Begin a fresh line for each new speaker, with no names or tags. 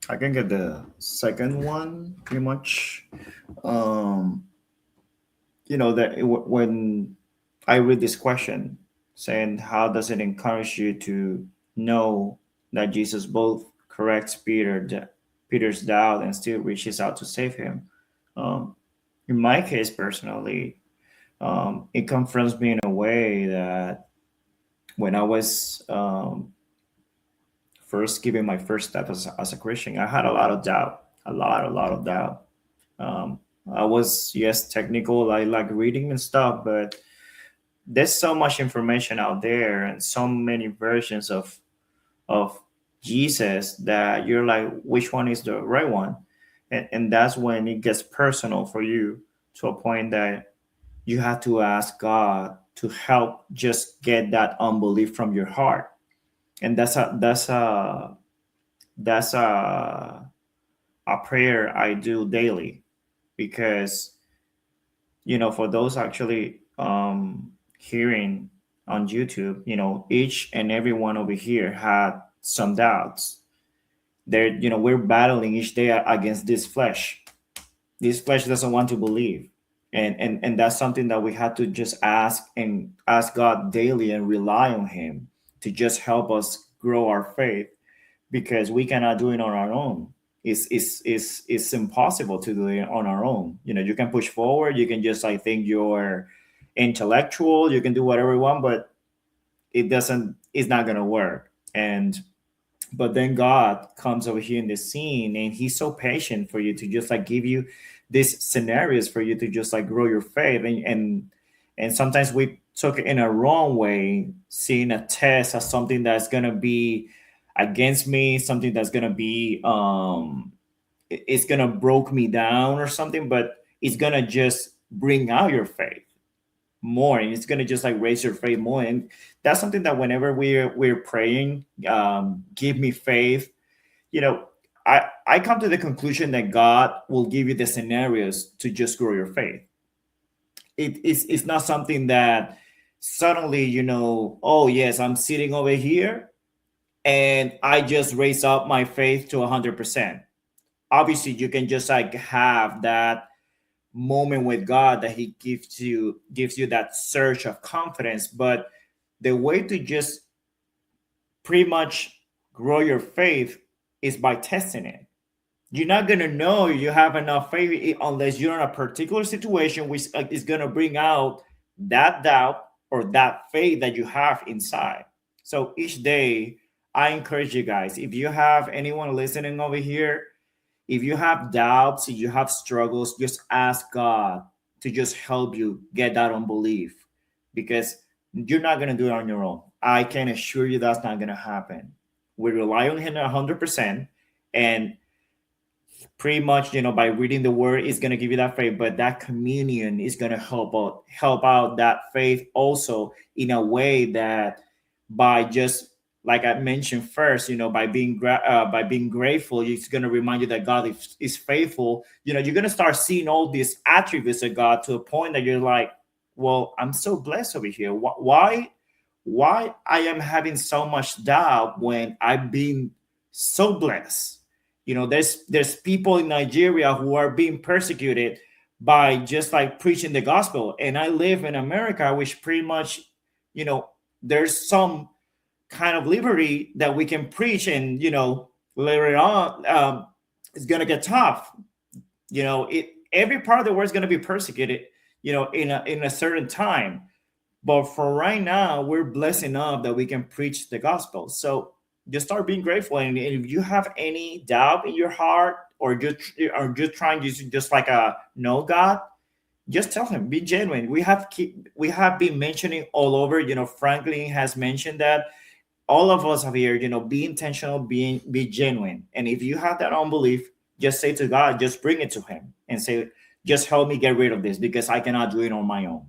I can get the second one pretty much. Um, that when I read this question saying, how does it encourage you to know that Jesus both corrects Peter's doubt and still reaches out to save him? Um, in my case, personally, it confronts me in a way that when I was first giving my first step as a Christian, I had a lot of doubt, a lot of doubt. Um, I was, yes, technical. I like reading and stuff, but there's so much information out there and so many versions of Jesus that you're like, which one is the right one? And that's when it gets personal for you to a point that you have to ask God to help just get that unbelief from your heart. And that's a prayer I do daily because for those actually hearing on YouTube, each and every one over here had some doubts. We're battling each day against this flesh. This flesh doesn't want to believe. And that's something that we have to just ask God daily and rely on him to just help us grow our faith because we cannot do it on our own. It's impossible to do it on our own. You can push forward, you can just like think you're intellectual, you can do whatever you want, but it's not gonna work. And but then God comes over here in the scene and he's so patient for you to just like give you these scenarios for you to just like grow your faith. And sometimes we took it in a wrong way, seeing a test as something that's gonna be against me, something that's gonna be it's gonna broke me down or something, but it's gonna just bring out your faith more, and it's gonna just like raise your faith more. And that's something that whenever we're praying, give me faith, you know, I come to the conclusion that God will give you the scenarios to just grow your faith. It's not something that suddenly, oh yes, I'm sitting over here and I just raise up my faith to 100%. Obviously you can just like have that moment with God that he gives you that surge of confidence, but the way to just pretty much grow your faith is by testing it. You're not going to know you have enough faith unless you're in a particular situation which is going to bring out that doubt or that faith that you have inside. So each day I encourage you guys, if you have anyone listening over here, if you have doubts, if you have struggles, just ask God to just help you get that unbelief, because you're not going to do it on your own. I can assure you that's not going to happen. We rely on him 100%, and pretty much, by reading the word is going to give you that faith, but that communion is going to help out that faith also in a way that by just like I mentioned first, by being grateful, it's going to remind you that God is faithful. You're going to start seeing all these attributes of God to a point that you're like, well, I'm so blessed over here. Why I am having so much doubt when I've been so blessed? There's people in Nigeria who are being persecuted by just like preaching the gospel, and I live in America, which pretty much, there's some kind of liberty that we can preach, and later on, it's gonna get tough. Every part of the world is gonna be persecuted, in a certain time. But for right now, we're blessed enough that we can preach the gospel. So just start being grateful. And if you have any doubt in your heart, or just trying to just like know God, just tell him. Be genuine. We have been mentioning all over. Franklin has mentioned that. All of us have here, be intentional, be genuine. And if you have that unbelief, just say to God, just bring it to him and say, just help me get rid of this because I cannot do it on my own.